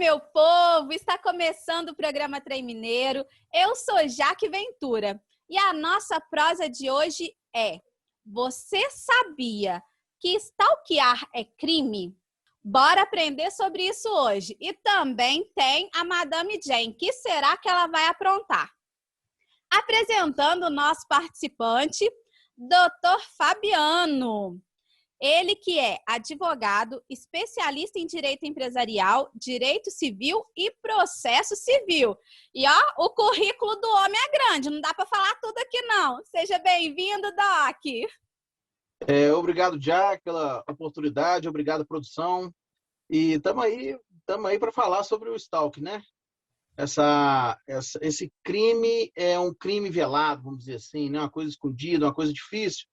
meu povo! Está começando o programa Trem Mineiro. Eu sou Jaque Ventura e a nossa prosa de hoje é: você sabia que stalkear é crime? Bora aprender sobre isso hoje. E também tem a Madame Jane. Que será que ela vai aprontar? Apresentando o nosso participante, Dr. Fabiano. Ele que é advogado, especialista em direito empresarial, direito civil e processo civil. E ó, o currículo do homem é grande, não dá para falar tudo aqui não. Seja bem-vindo, Doc. Obrigado, Jack, pela oportunidade, obrigado, produção. E estamos aí para falar sobre o stalk, né? Esse crime é um crime velado, vamos dizer assim, né? Uma coisa escondida, uma coisa difícil,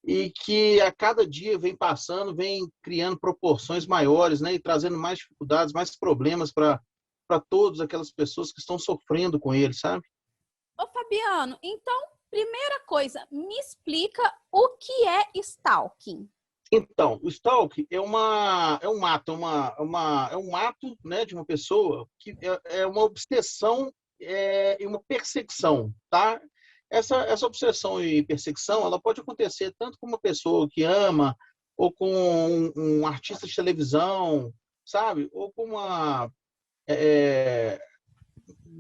e que a cada dia vem passando, vem criando proporções maiores, né? E trazendo mais dificuldades, mais problemas para todas aquelas pessoas que estão sofrendo com ele, sabe? Ô, Fabiano, então, primeira coisa, me explica o que é stalking. Então, o stalk é um mato, é um mato, né, de uma pessoa que é uma obsessão e uma perseguição, tá? Essa obsessão e perseguição, ela pode acontecer tanto com uma pessoa que ama, ou com um artista de televisão, sabe? Ou com é,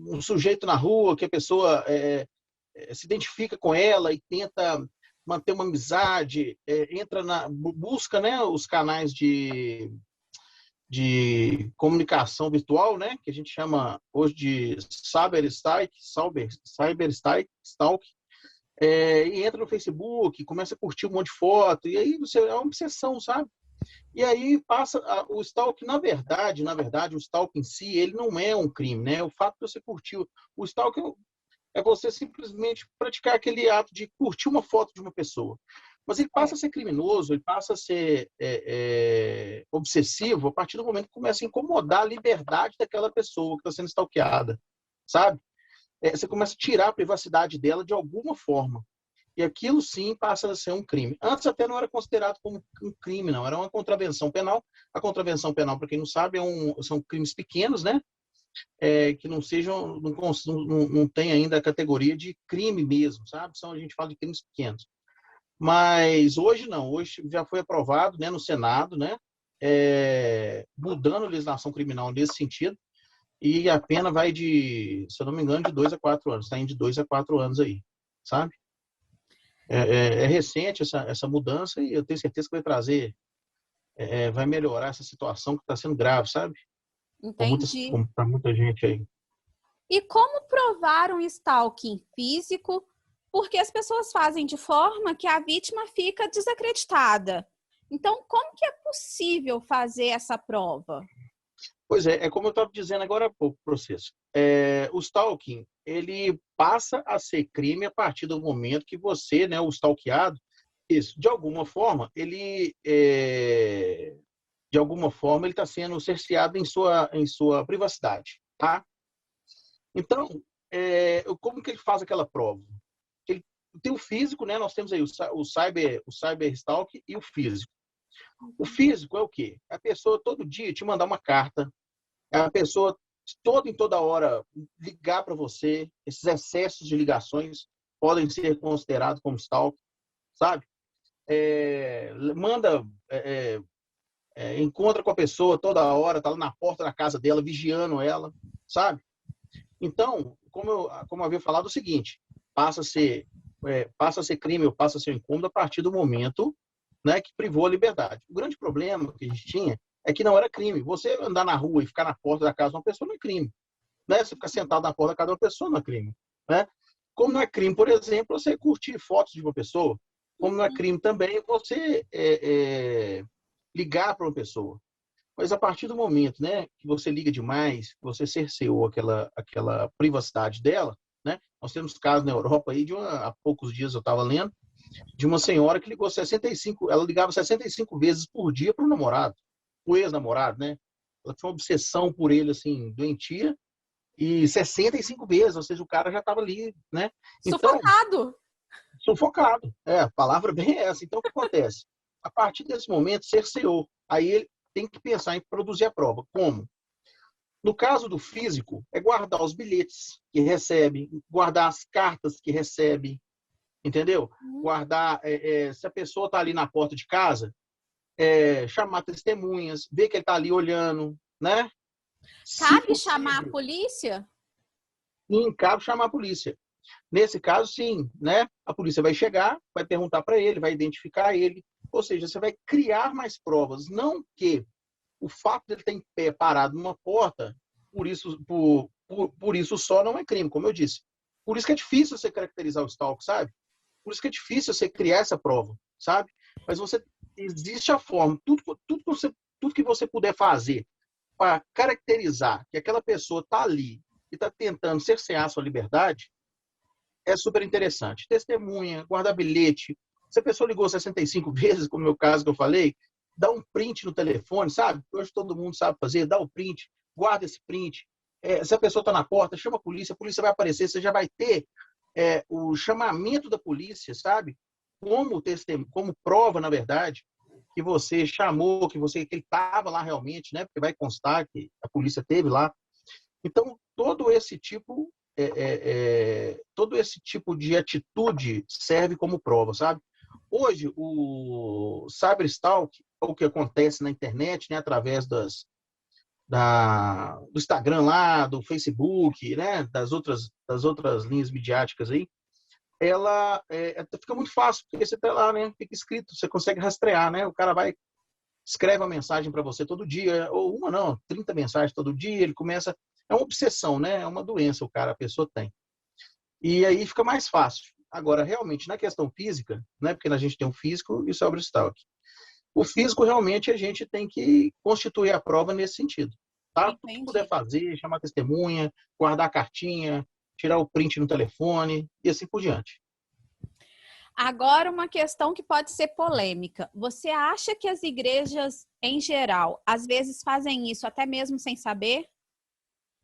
um sujeito na rua que a pessoa se identifica com ela e tenta manter uma amizade, busca, né, os canais de comunicação virtual, né, que a gente chama hoje de cyberstalk, e entra no Facebook, começa a curtir um monte de foto, e aí você é uma obsessão, sabe? E aí passa o stalk, na verdade, o stalk em si, ele não é um crime, né? O fato de você curtir o stalk é você simplesmente praticar aquele ato de curtir uma foto de uma pessoa. Mas ele passa a ser criminoso, ele passa a ser obsessivo a partir do momento que começa a incomodar a liberdade daquela pessoa que está sendo stalkeada, sabe? Você começa a tirar a privacidade dela de alguma forma. E aquilo sim passa a ser um crime. Antes até não era considerado como um crime, não. Era uma contravenção penal. A contravenção penal, para quem não sabe, são crimes pequenos, né? Que não sejam, não tem ainda a categoria de crime mesmo, sabe? A gente fala de crimes pequenos. Mas hoje não, hoje já foi aprovado, né, no Senado, né, mudando a legislação criminal nesse sentido, e a pena vai se eu não me engano, de 2 a 4 anos, está indo de 2 a 4 anos aí, sabe? É recente essa mudança e eu tenho certeza que vai trazer, vai melhorar essa situação que está sendo grave, sabe? Entendi. Para muita gente aí. E como provar um stalking físico? Porque as pessoas fazem de forma que a vítima fica desacreditada. Então, como que é possível fazer essa prova? Pois é como eu estava dizendo agora há pouco, processo. O stalking, ele passa a ser crime a partir do momento que você, né, o stalkeado, isso, de alguma forma, ele está sendo cerceado em sua privacidade, tá? Então, como que ele faz aquela prova? Ele tem o físico, né? Nós temos aí o cyber stalk e o físico. O físico é o quê? A pessoa todo dia te mandar uma carta, a pessoa em toda hora ligar para você. Esses excessos de ligações podem ser considerados como stalk, sabe? Manda, encontra com a pessoa toda hora, tá lá na porta da casa dela, vigiando ela, sabe? Então, como eu havia falado, é o seguinte, passa a ser crime ou passa a ser incômodo a partir do momento, né, que privou a liberdade. O grande problema que a gente tinha é que não era crime. Você andar na rua e ficar na porta da casa de uma pessoa não é crime. Né? Você ficar sentado na porta da casa de uma pessoa não é crime. Né? Como não é crime, por exemplo, você curtir fotos de uma pessoa. Como não é crime também você ligar para uma pessoa. Mas a partir do momento, né, que você liga demais, que você cerceou aquela privacidade dela, né? Nós temos casos na Europa aí há poucos dias eu estava lendo de uma senhora que ela ligava 65 vezes por dia para o namorado, o ex-namorado, né? Ela tinha uma obsessão por ele assim, doentia, e 65 vezes, ou seja, o cara já estava ali, né? Então, sufocado. A palavra bem é essa. Então, o que acontece? A partir desse momento, cerceou. Aí ele tem que pensar em produzir a prova. Como? No caso do físico, é guardar os bilhetes que recebe, guardar as cartas que recebe, entendeu? Guardar, se a pessoa está ali na porta de casa, chamar testemunhas, ver que ele está ali olhando, né? Se Cabe chamar a possível, polícia? em caso, chamar a polícia. Nesse caso, sim, né? A polícia vai chegar, vai perguntar para ele, vai identificar ele, ou seja, você vai criar mais provas, não que o fato de ele estar em pé parado numa porta, por isso só não é crime, como eu disse. Por isso que é difícil você caracterizar o stalk, sabe? Por isso que é difícil você criar essa prova, sabe? Mas existe a forma, tudo que você puder fazer para caracterizar que aquela pessoa está ali e está tentando cercear a sua liberdade, é super interessante. Testemunha, guardar bilhete. Se a pessoa ligou 65 vezes, como no meu caso que eu falei, dá um print no telefone, sabe? Hoje todo mundo sabe fazer, dá o print, guarda esse print. Se a pessoa está na porta, chama a polícia vai aparecer, você já vai ter o chamamento da polícia, sabe? Como prova, na verdade, que você chamou, que ele estava lá realmente, né? Porque vai constar que a polícia teve lá. Então, todo esse tipo de atitude serve como prova, sabe? Hoje, o cyberstalk, o que acontece na internet, né, através do Instagram lá, do Facebook, né, das outras linhas midiáticas aí, ela fica muito fácil, porque você está lá, né, fica escrito, você consegue rastrear, né, o cara escreve uma mensagem para você todo dia, ou 30 mensagens todo dia, ele começa, é uma obsessão, né, é uma doença a pessoa tem. E aí fica mais fácil. Agora, realmente, na questão física, né, porque a gente tem o físico e o cyberstalk. O físico, realmente, a gente tem que constituir a prova nesse sentido. Tá? Tudo que puder Entendi. fazer, chamar testemunha, guardar a cartinha, tirar o print no telefone e assim por diante. Agora, uma questão que pode ser polêmica. Você acha que as igrejas, em geral, às vezes fazem isso até mesmo sem saber?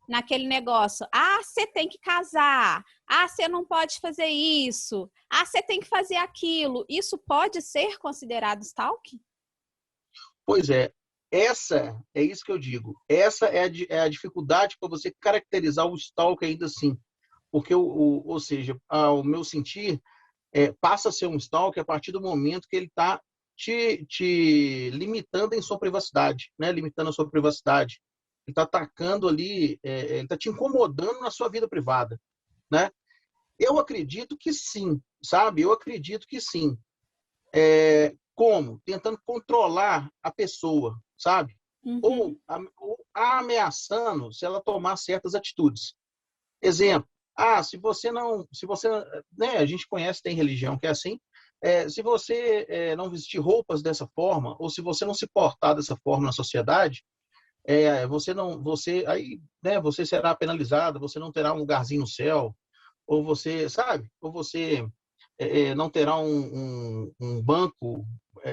Naquele negócio, você tem que casar, você não pode fazer isso, você tem que fazer aquilo. Isso pode ser considerado stalking? Pois é, é isso que eu digo. Essa é a dificuldade para você caracterizar o stalker ainda assim. Porque, ou seja, ao meu sentir, passa a ser um stalker a partir do momento que ele está te limitando em sua privacidade, né? Limitando a sua privacidade. Ele está atacando ali, ele está te incomodando na sua vida privada, né? Eu acredito que sim, sabe? Eu acredito que sim. Como? Tentando controlar a pessoa, sabe? Uhum. Ou ameaçando se ela tomar certas atitudes. Exemplo, né, a gente conhece, tem religião que é assim, se você não vestir roupas dessa forma, ou se você não se portar dessa forma na sociedade, aí, né, você será penalizado, você não terá um lugarzinho no céu, ou você, sabe, ou você não terá um banco,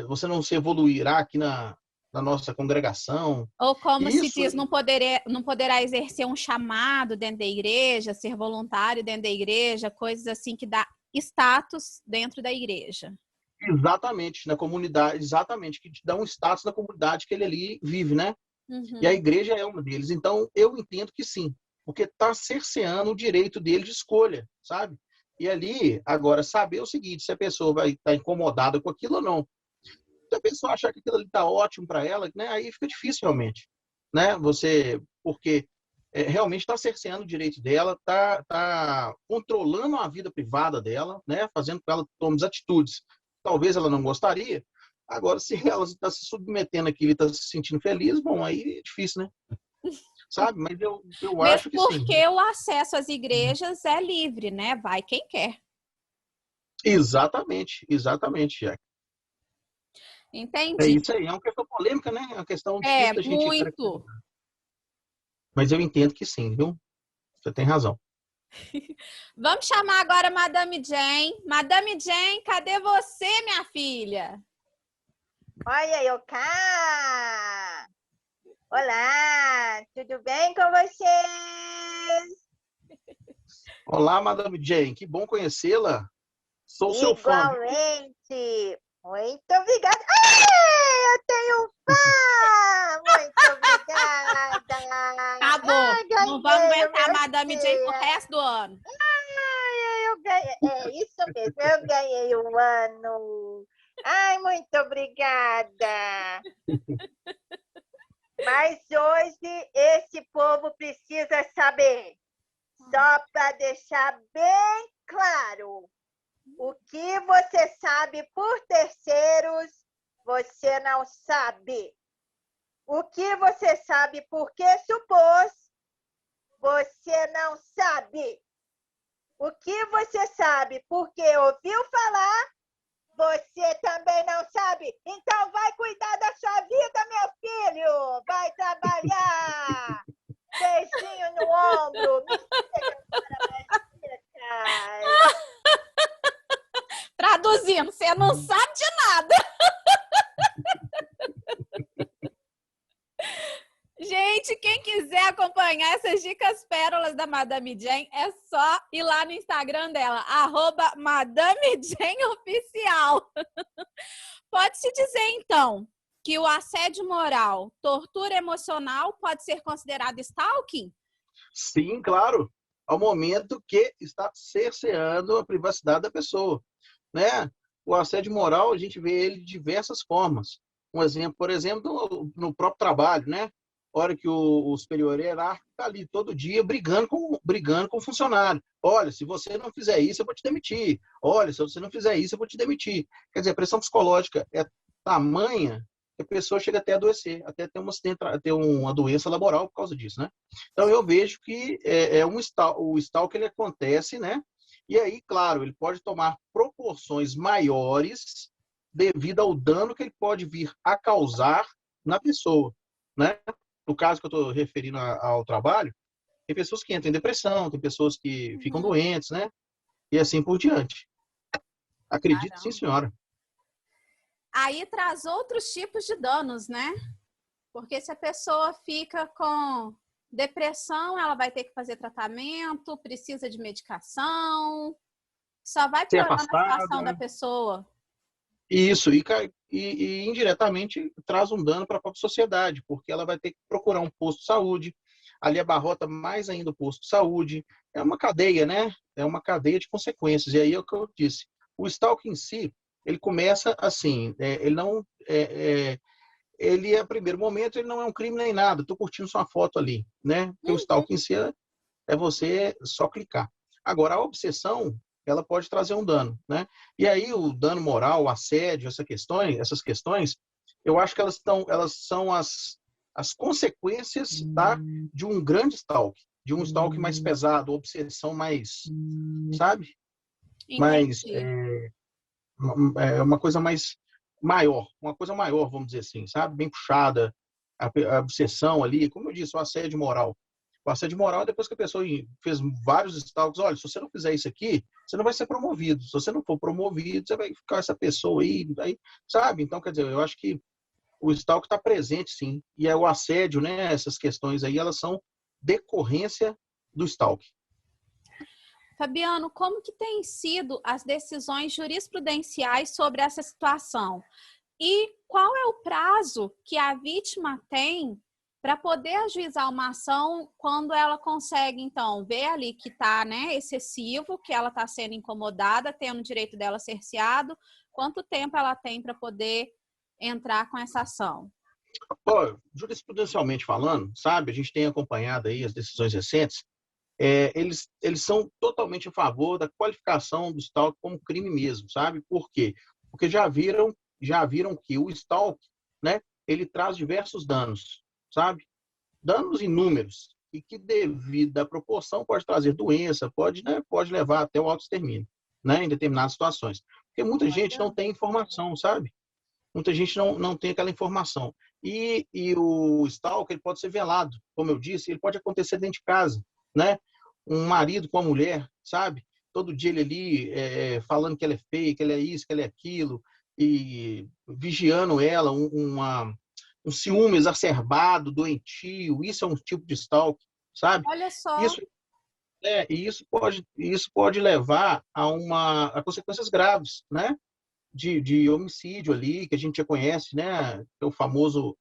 você não se evoluirá aqui na nossa congregação. Ou como se Isso, diz, não poderá exercer um chamado dentro da igreja, ser voluntário dentro da igreja, coisas assim que dá status dentro da igreja. exatamente, na comunidade, exatamente, que te dá um status na comunidade que ele ali vive, né? E a Uhum. igreja é uma deles. Então, eu entendo que sim, porque está cerceando o direito dele de escolha, sabe? E ali, agora, saber o seguinte, se a pessoa vai estar incomodada com aquilo ou não. Se a pessoa achar que aquilo ali está ótimo para ela, né? Aí fica difícil realmente, né? Porque realmente está cerceando o direito dela, está controlando a vida privada dela, né? Fazendo com que ela tome atitudes. Talvez ela não gostaria. Agora, se ela está se submetendo àquilo e está se sentindo feliz, bom, aí é difícil, né? Sabe? Mas eu Mesmo acho que sim. porque o acesso às igrejas é livre, né? Vai quem quer. Exatamente, exatamente, Jack. É Entendi. isso aí. É uma questão polêmica, né? É uma questão É, difícil da gente muito. caracterizar. Mas eu entendo que sim, viu? Você tem razão. Vamos chamar agora a Madame Jane. Madame Jane, cadê você, minha filha? Olha, eu cá! Olá, tudo bem com vocês? Olá, Madame Jane. Que bom conhecê-la. Sou seu fã, viu? Igualmente. Muito obrigada. Eu tenho um fã! Muito obrigada! Acabou. não vamos aguentar a minha Madame Jane filha. pro resto do ano. Ai, eu ganhei. É isso mesmo, eu ganhei o ano. Ai, muito obrigada. Mas hoje esse povo precisa saber, só para deixar bem claro, o que você sabe por terceiros, você não sabe. O que você sabe porque supôs, você não sabe. O que você sabe porque ouviu falar, você também não sabe. Então vai cuidar da sua vida, meu filho. Vai trabalhar. Beijinho no ombro. Me chega para mais atrás. Traduzindo, você não sabe de nada. Gente, quem quiser acompanhar essas dicas pérolas da Madame Jane, é só ir lá no Instagram dela, @MadameJaneOficial. Pode-se dizer, então, que o assédio moral, tortura emocional pode ser considerado stalking? Sim, claro. Ao momento que está cerceando a privacidade da pessoa, né? O assédio moral, a gente vê ele de diversas formas. Um exemplo, por exemplo, no próprio trabalho, né? A hora que o superior hierárquico está ali todo dia brigando com o funcionário. Olha, se você não fizer isso, eu vou te demitir. Olha, se você não fizer isso, eu vou te demitir. Quer dizer, a pressão psicológica é tamanha que a pessoa chega até a adoecer, até ter uma doença laboral por causa disso, né? Então, eu vejo que o stalking ele acontece, né? E aí, claro, ele pode tomar proporções maiores devido ao dano que ele pode vir a causar na pessoa, né? No caso que eu estou referindo ao trabalho, tem pessoas que entram em depressão, tem pessoas que ficam doentes, né? E assim por diante. Acredito, sim, senhora. Aí traz outros tipos de danos, né? Porque se a pessoa fica com depressão, ela vai ter que fazer tratamento, precisa de medicação, só vai Ser piorando a afastada, situação da pessoa. Isso, e indiretamente traz um dano para a própria sociedade, porque ela vai ter que procurar um posto de saúde, ali abarrota mais ainda o posto de saúde. É uma cadeia, né? É uma cadeia de consequências. E aí é o que eu disse. O stalking em si, ele começa assim, ele não... ele, a primeiro momento, ele não é um crime nem nada. Estou curtindo sua foto ali, né? Porque o stalking em si é você só clicar. Agora, a obsessão, ela pode trazer um dano, né? E aí o dano moral, o assédio, essas questões, eu acho que elas são as consequências, tá, de um grande stalking, de um stalking mais pesado, obsessão mais, sabe? Mais Entendi. é uma coisa mais maior, vamos dizer assim, sabe? Bem puxada, a obsessão ali, como eu disse, o assédio moral. O assédio moral é depois que a pessoa fez vários stalks. Olha, se você não fizer isso aqui, você não vai ser promovido. Se você não for promovido, você vai ficar essa pessoa aí, sabe? Então, quer dizer, eu acho que o stalk está presente, sim. E é o assédio, né? Essas questões aí, elas são decorrência do stalk. Fabiano, como que têm sido as decisões jurisprudenciais sobre essa situação? E qual é o prazo que a vítima tem para poder ajuizar uma ação quando ela consegue, então, ver ali que está, né, excessivo, que ela está sendo incomodada, tendo o direito dela cerceado? Quanto tempo ela tem para poder entrar com essa ação? Jurisprudencialmente falando, sabe, a gente tem acompanhado aí as decisões recentes, eles são totalmente a favor da qualificação do stalk como crime mesmo, sabe? Por quê? Porque já viram que o stalk, né, ele traz diversos danos, sabe? Danos inúmeros e que devido à proporção pode trazer doença, pode levar até o autoextermínio, né, em determinadas situações. Porque muita gente não tem informação, sabe? Muita gente não tem aquela informação. E o stalk, ele pode ser velado, como eu disse, ele pode acontecer dentro de casa, né? Um marido com a mulher, sabe? Todo dia ele ali falando que ela é feia, que ela é isso, que ela é aquilo, e vigiando ela, um ciúme exacerbado, doentio, isso é um tipo de stalk, sabe? Olha só. Isso pode levar a consequências graves, né? De homicídio ali, que a gente já conhece, né? É o famoso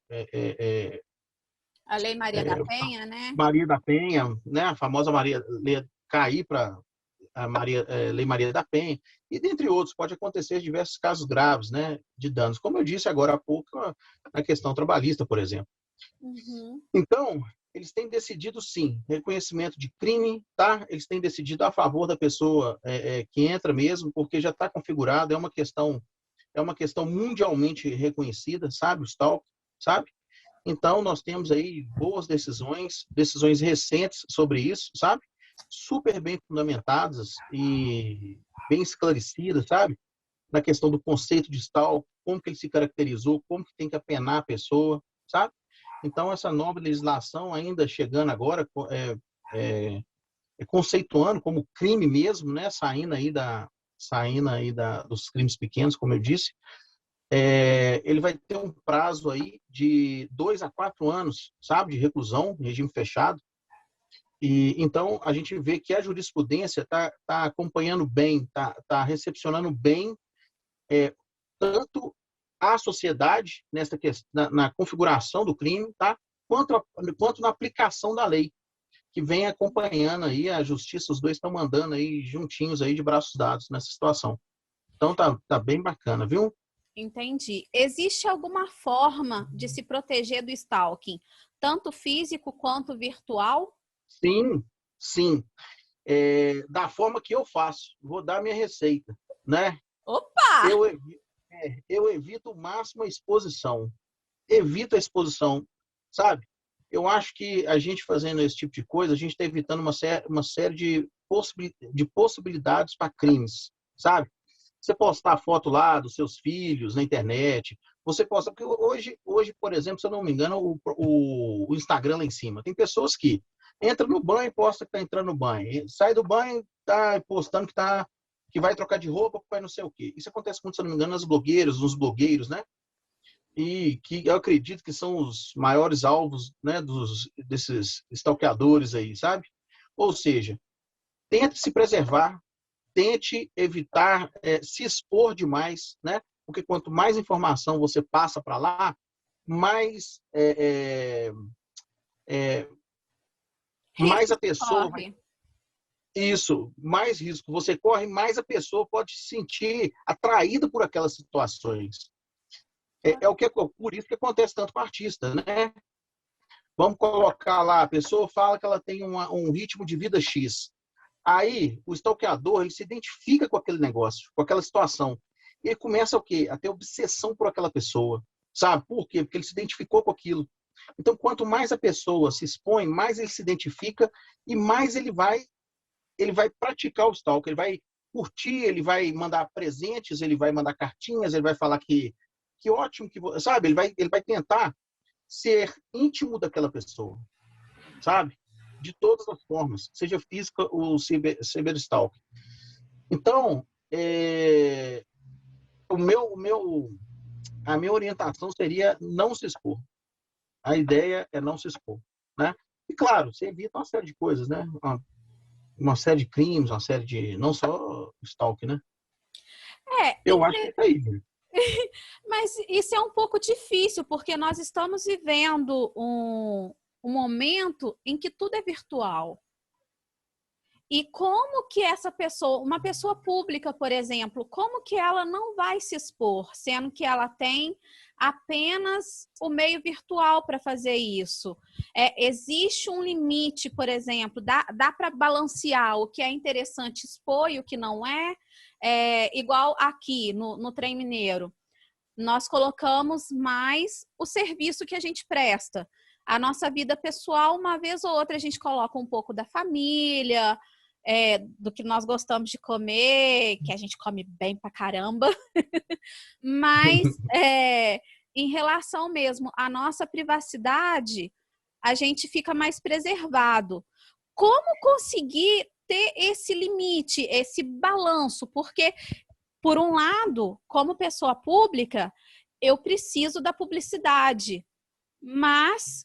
A Lei Maria da Penha, né? Maria da Penha, né? A famosa cair para a Lei Maria da Penha, e dentre outros, pode acontecer diversos casos graves, né, de danos, como eu disse agora há pouco, na questão trabalhista, por exemplo. Uhum. Então, eles têm decidido, sim, reconhecimento de crime, tá? Eles têm decidido a favor da pessoa que entra mesmo, porque já está configurado, é uma questão mundialmente reconhecida, sabe, o stalking, sabe? Então, nós temos aí boas decisões recentes sobre isso, sabe? Super bem fundamentadas e bem esclarecidas, sabe? Na questão do conceito de stalking, como que ele se caracterizou, como que tem que apenar a pessoa, sabe? Então, essa nova legislação, ainda chegando agora, conceituando como crime mesmo, né? Saindo aí dos crimes pequenos, como eu disse, ele vai ter um prazo aí de 2 a 4 anos, sabe, de reclusão, regime fechado. E então a gente vê que a jurisprudência está acompanhando bem, está recepcionando bem tanto a sociedade nessa questão, na configuração do crime, tá? Quanto na aplicação da lei, que vem acompanhando aí a justiça, os dois estão mandando aí juntinhos aí de braços dados nessa situação. Então tá bem bacana, viu? Entendi. Existe alguma forma de se proteger do stalking, tanto físico quanto virtual? Sim, sim. Da forma que eu faço, vou dar minha receita, né? Opa! Eu evito o máximo a exposição. Evito a exposição, sabe? Eu acho que a gente fazendo esse tipo de coisa, a gente está evitando uma série de possibilidades para crimes, sabe? Você postar foto lá dos seus filhos na internet, você posta, porque hoje, por exemplo, se eu não me engano, o Instagram lá em cima, tem pessoas que entram no banho e posta que está entrando no banho, sai do banho, tá postando que vai trocar de roupa, que vai não sei o quê. Isso acontece muito, se eu não me engano, nas blogueiras, nos blogueiros, né? E que eu acredito que são os maiores alvos, né, desses stalkeadores aí, sabe? Ou seja, tente se preservar, tente evitar se expor demais, né? Porque quanto mais informação você passa para lá, mais mais a pessoa corre. Isso, mais risco você corre, mais a pessoa pode se sentir atraída por aquelas situações. Por isso que acontece tanto com o artista, né? Vamos colocar lá, a pessoa fala que ela tem um ritmo de vida X. Aí, o stalkeador, ele se identifica com aquele negócio, com aquela situação. E ele começa o quê? A ter obsessão por aquela pessoa. Sabe por quê? Porque ele se identificou com aquilo. Então, quanto mais a pessoa se expõe, mais ele se identifica e mais ele vai praticar o stalk. Ele vai curtir, ele vai mandar presentes, ele vai mandar cartinhas, ele vai falar que ótimo que você... Sabe? Ele vai tentar ser íntimo daquela pessoa. Sabe? De todas as formas, seja física ou cyberstalking. Então, a minha orientação seria não se expor. A ideia é não se expor, né? E claro, você evita uma série de coisas, né? Uma série de crimes, uma série de... Não só stalking, né? Eu acho que é aí. Mas isso é um pouco difícil, porque nós estamos vivendo um momento em que tudo é virtual. E como que essa pessoa, uma pessoa pública, por exemplo, como que ela não vai se expor, sendo que ela tem apenas o meio virtual para fazer isso? Existe um limite, por exemplo, dá para balancear o que é interessante expor e o que não é? Igual aqui no Trem Mineiro, nós colocamos mais o serviço que a gente presta. A nossa vida pessoal, uma vez ou outra, a gente coloca um pouco da família, do que nós gostamos de comer, que a gente come bem pra caramba. Mas, em relação mesmo à nossa privacidade, a gente fica mais preservado. Como conseguir ter esse limite, esse balanço? Porque, por um lado, como pessoa pública, eu preciso da publicidade, mas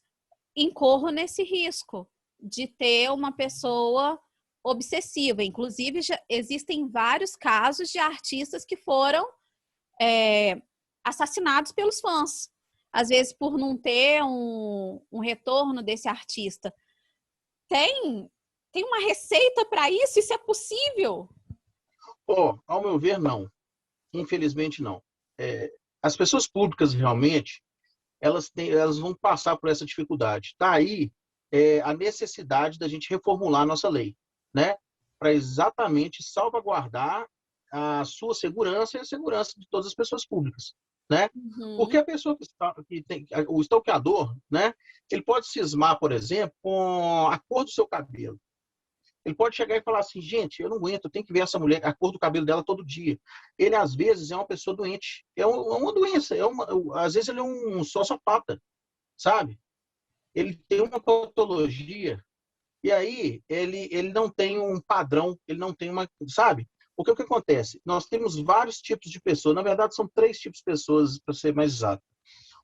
incorro nesse risco de ter uma pessoa obsessiva. Inclusive, já existem vários casos de artistas que foram assassinados pelos fãs. às vezes por não ter um retorno desse artista. Tem uma receita para isso? Isso é possível? Ao meu ver, não. Infelizmente, não. As pessoas públicas, realmente, elas vão passar por essa dificuldade. Está aí a necessidade da gente reformular a nossa lei, né? Para exatamente salvaguardar a sua segurança e a segurança de todas as pessoas públicas, né? Porque a pessoa que tem o stalkeador, né? Ele pode cismar, por exemplo, com a cor do seu cabelo. Ele pode chegar e falar assim, gente, eu não aguento, eu tenho que ver essa mulher, a cor do cabelo dela todo dia. Ele, às vezes, é uma pessoa doente. É uma doença. Às vezes, ele é um sociopata, sabe? Ele tem uma patologia. E aí, ele não tem um padrão, ele não tem uma... Sabe? Porque o que acontece? Nós temos vários tipos de pessoas. Na verdade, são 3 tipos de pessoas, para ser mais exato.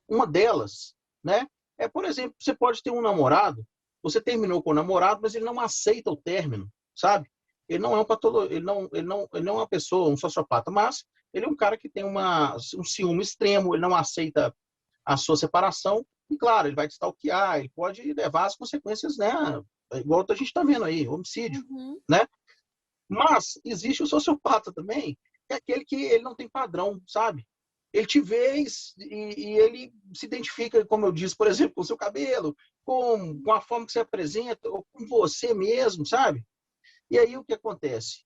Uma delas, né? Por exemplo, você pode ter um namorado, você terminou com o namorado, mas ele não aceita o término, sabe? Ele não é ele não é uma pessoa, um sociopata, mas ele é um cara que tem um ciúme extremo, ele não aceita a sua separação, e claro, ele vai te stalkear, ele pode levar as consequências, né? Igual a gente está vendo aí, homicídio, né? Mas existe o sociopata também, que é aquele que ele não tem padrão, sabe? Ele te vê e ele se identifica, como eu disse, por exemplo, com o seu cabelo, com a forma que você apresenta, ou com você mesmo, sabe? E aí o que acontece?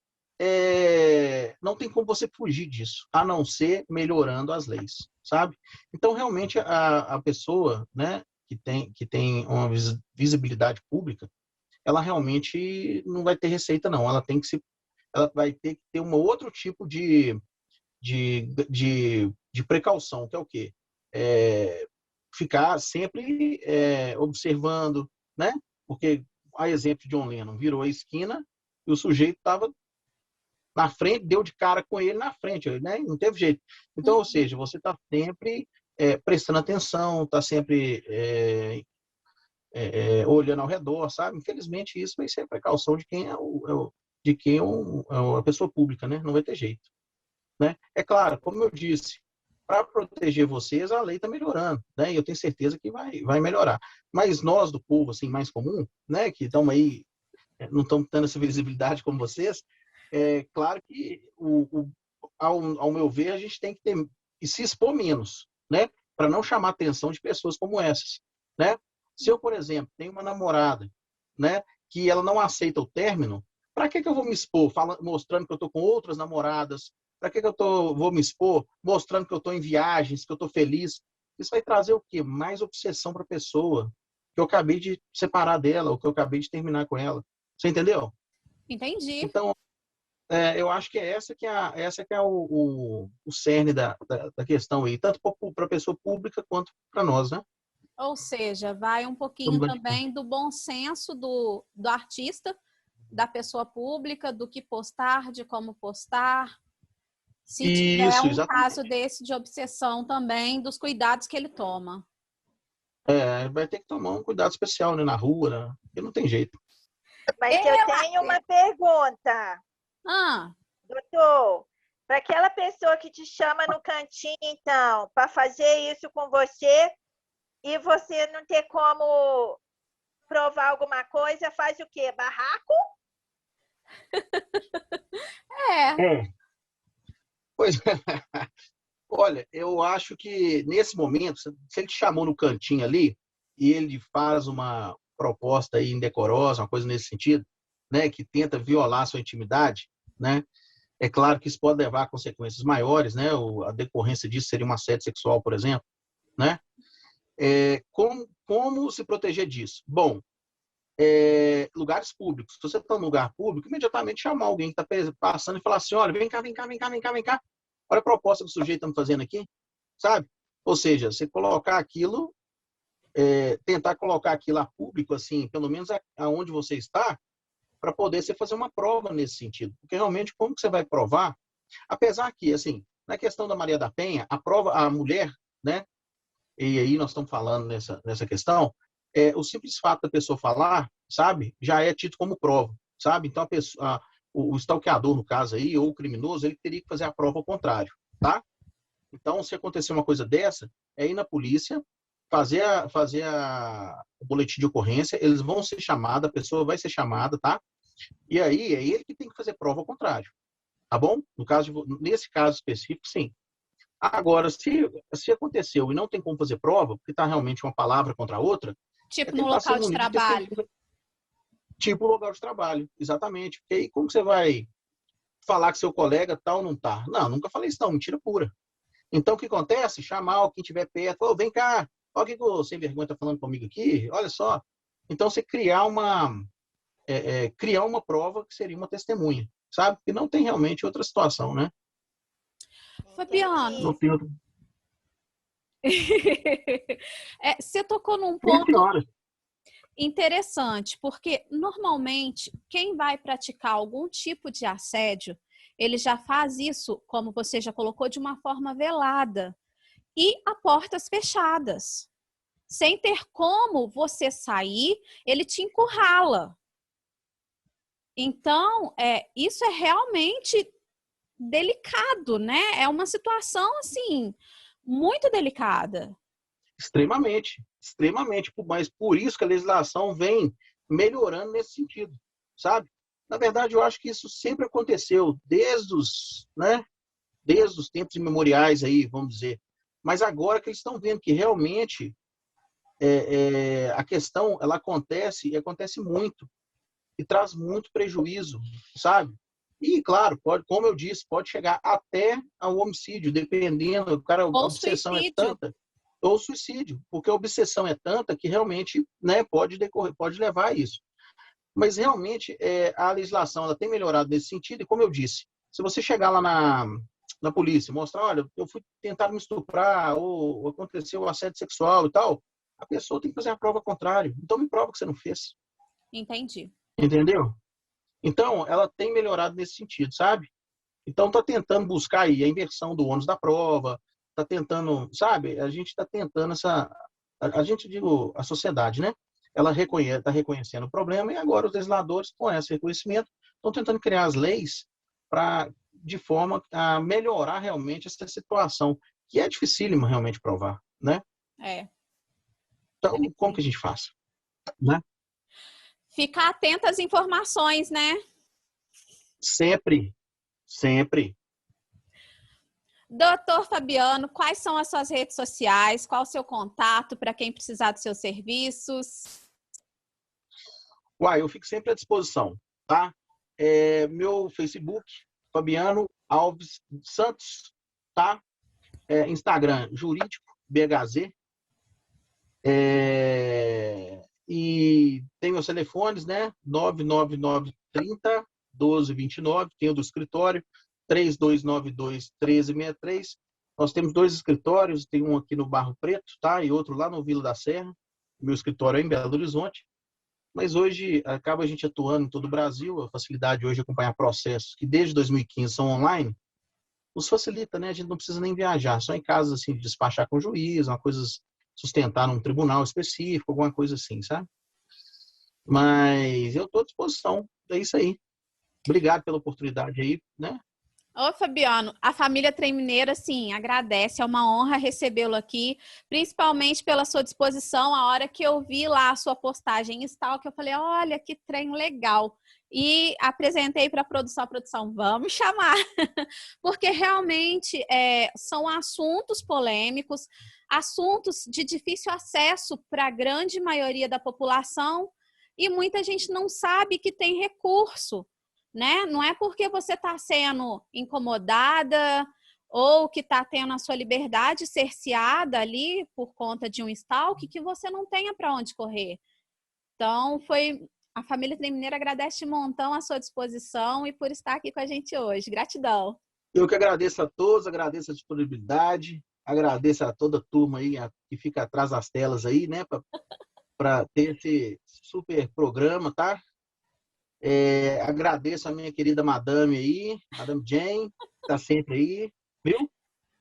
Não tem como você fugir disso, a não ser melhorando as leis, sabe? Então, realmente, a pessoa, né, que tem uma visibilidade pública, ela realmente não vai ter receita, não. Ela vai ter que ter um outro tipo de precaução, que é o quê? Ficar sempre observando, né? Porque, a exemplo de John Lennon, virou a esquina e o sujeito estava na frente, deu de cara com ele na frente, né? Não teve jeito. Então, ou seja, você está sempre prestando atenção, está sempre olhando ao redor, sabe? Infelizmente, isso vai ser a precaução de quem é a pessoa pública, né? Não vai ter jeito. Né? É claro, como eu disse, para proteger vocês, a lei está melhorando, né? E eu tenho certeza que vai melhorar. Mas nós, do povo assim, mais comum, né, que estamos aí, não estamos tendo essa visibilidade como vocês, claro que, ao meu ver, a gente tem que se expor menos, né? Para não chamar a atenção de pessoas como essas, né? Se eu, por exemplo, tenho uma namorada, né, que ela não aceita o término, para que eu vou me expor mostrando que eu estou com outras namoradas? Para que eu vou me expor mostrando que eu estou em viagens, que eu estou feliz? Isso vai trazer o quê? Mais obsessão para a pessoa que eu acabei de separar dela, ou que eu acabei de terminar com ela. Você entendeu? Entendi. Então, eu acho que essa que é o cerne da questão aí, tanto para a pessoa pública quanto para nós, né? Ou seja, vai um pouquinho também do bom senso do artista, da pessoa pública, do que postar, de como postar. Se tiver um caso desse de obsessão também, dos cuidados que ele toma. Vai ter que tomar um cuidado especial, né, na rua, né? Porque não tem jeito. Mas eu tenho uma pergunta. Doutor, para aquela pessoa que te chama no cantinho, então, para fazer isso com você, e você não ter como provar alguma coisa, faz o quê? Barraco? Pois é. Olha, eu acho que nesse momento, se ele te chamou no cantinho ali e ele faz uma proposta aí indecorosa, uma coisa nesse sentido, né, que tenta violar a sua intimidade, né? É claro que isso pode levar a consequências maiores, né? A decorrência disso seria um assédio sexual, por exemplo, né? Como se proteger disso? Bom, lugares públicos. Se você está num lugar público, imediatamente chamar alguém que está passando e falar assim, olha, vem cá. Olha a proposta que o sujeito está me fazendo aqui, sabe? Ou seja, você colocar aquilo, tentar colocar aquilo a público, assim, pelo menos aonde você está, para poder você fazer uma prova nesse sentido. Porque realmente, como que você vai provar? Apesar que, assim, na questão da Maria da Penha, a mulher, né? E aí nós estamos falando nessa questão, o simples fato da pessoa falar, sabe, já é tido como prova, sabe? Então, o stalkeador, no caso aí, ou o criminoso, ele teria que fazer a prova ao contrário, tá? Então, se acontecer uma coisa dessa, é ir na polícia, fazer o boletim de ocorrência, eles vão ser chamados, a pessoa vai ser chamada, tá? E aí, é ele que tem que fazer prova ao contrário, tá bom? Nesse caso específico, sim. Agora, se aconteceu e não tem como fazer prova, porque está realmente uma palavra contra a outra, Tipo é no tentar ser local de munido de trabalho. tipo o local de trabalho, exatamente. Porque aí como você vai falar que seu colega tal não tá? Não, nunca falei isso não, mentira pura. Então o que acontece? Chamar quem estiver perto, ô, vem cá, olha o que o sem vergonha tá falando comigo aqui, olha só. Então você criar uma prova que seria uma testemunha, sabe? Porque não tem realmente outra situação, né? Fabiano, Não tem outra. você tocou num Minha ponto senhora. interessante, porque normalmente quem vai praticar algum tipo de assédio, ele já faz isso, como você já colocou, de uma forma velada e a portas fechadas. Sem ter como você sair, ele te encurrala. Então, isso é realmente delicado, né? É uma situação, assim, muito delicada. Extremamente, extremamente. Mas por isso que a legislação vem melhorando nesse sentido, sabe? Na verdade, eu acho que isso sempre aconteceu desde os tempos imemoriais aí, vamos dizer. Mas agora que eles estão vendo que realmente a questão ela acontece e acontece muito e traz muito prejuízo, sabe? E claro, pode, como eu disse, pode chegar até ao homicídio, dependendo. O cara, a Ou obsessão é suicídio. tanta, ou suicídio, porque a obsessão é tanta que realmente, né, pode levar a isso. Mas realmente a legislação ela tem melhorado nesse sentido. E como eu disse, se você chegar lá na polícia, mostrar, olha, eu fui tentar me estuprar ou aconteceu assédio sexual e tal, a pessoa tem que fazer a prova contrária. Então me prova que você não fez. Entendi. Entendeu? Então, ela tem melhorado nesse sentido, sabe? Então, está tentando buscar aí a inversão do ônus da prova, está tentando, sabe? A gente está tentando a gente, digo, a sociedade, né? Ela está reconhecendo o problema e agora os legisladores, com esse reconhecimento, estão tentando criar as leis de forma a melhorar realmente essa situação, que é dificílima realmente provar, né? Então, como que a gente faz? Né? Ficar atento às informações, né? Sempre, sempre. Doutor Fabiano, quais são as suas redes sociais? Qual o seu contato para quem precisar dos seus serviços? Eu fico sempre à disposição, tá? Meu Facebook, Fabiano Alves Santos, tá? Instagram, Jurídico, BHZ. E tem meus telefones, né? 99930 1229, tem o do escritório, 3292 1363. Nós temos 2 escritórios, tem um aqui no Barro Preto, tá? E outro lá no Vila da Serra. Meu escritório é em Belo Horizonte. Mas hoje acaba a gente atuando em todo o Brasil, a facilidade hoje de acompanhar processos que desde 2015 são online, nos facilita, né? A gente não precisa nem viajar, só em casos assim de despachar com o juiz, uma coisa sustentar num tribunal específico, alguma coisa assim, sabe? Mas eu estou à disposição, é isso aí. Obrigado pela oportunidade aí, né? Ô, Fabiano, a família Trem Mineiro, assim, agradece, é uma honra recebê-lo aqui, principalmente pela sua disposição. A hora que eu vi lá a sua postagem em Stalk, eu falei, olha, que trem legal. E apresentei para a produção, vamos chamar, porque realmente são assuntos polêmicos, assuntos de difícil acesso para a grande maioria da população, e muita gente não sabe que tem recurso. Né? Não é porque você está sendo incomodada ou que está tendo a sua liberdade cerceada ali por conta de um stalk que você não tenha para onde correr. Então, a família Trem Mineiro agradece de montão a sua disposição e por estar aqui com a gente hoje. Gratidão. Eu que agradeço a todos, agradeço a disponibilidade, agradeço a toda a turma aí que fica atrás das telas aí, né, para ter esse super programa, tá? Agradeço a minha querida madame aí, Madame Jane, que está sempre aí, viu?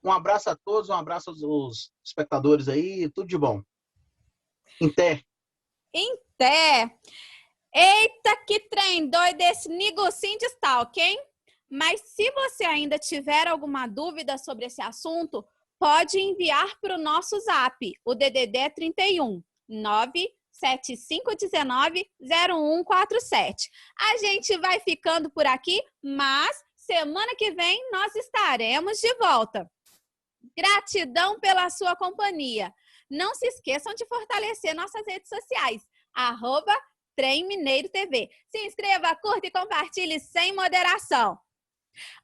Um abraço a todos, um abraço aos espectadores aí, tudo de bom. Em té. Eita, que trem doido esse negocinho de stalk, hein? Mas se você ainda tiver alguma dúvida sobre esse assunto, pode enviar para o nosso zap, o DDD 31 97519-0147. A gente vai ficando por aqui, mas semana que vem nós estaremos de volta. Gratidão pela sua companhia. Não se esqueçam de fortalecer nossas redes sociais, @Trem Mineiro TV. Se inscreva, curta e compartilhe sem moderação.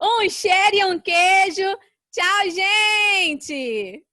Um cheiro e um queijo. Tchau, gente!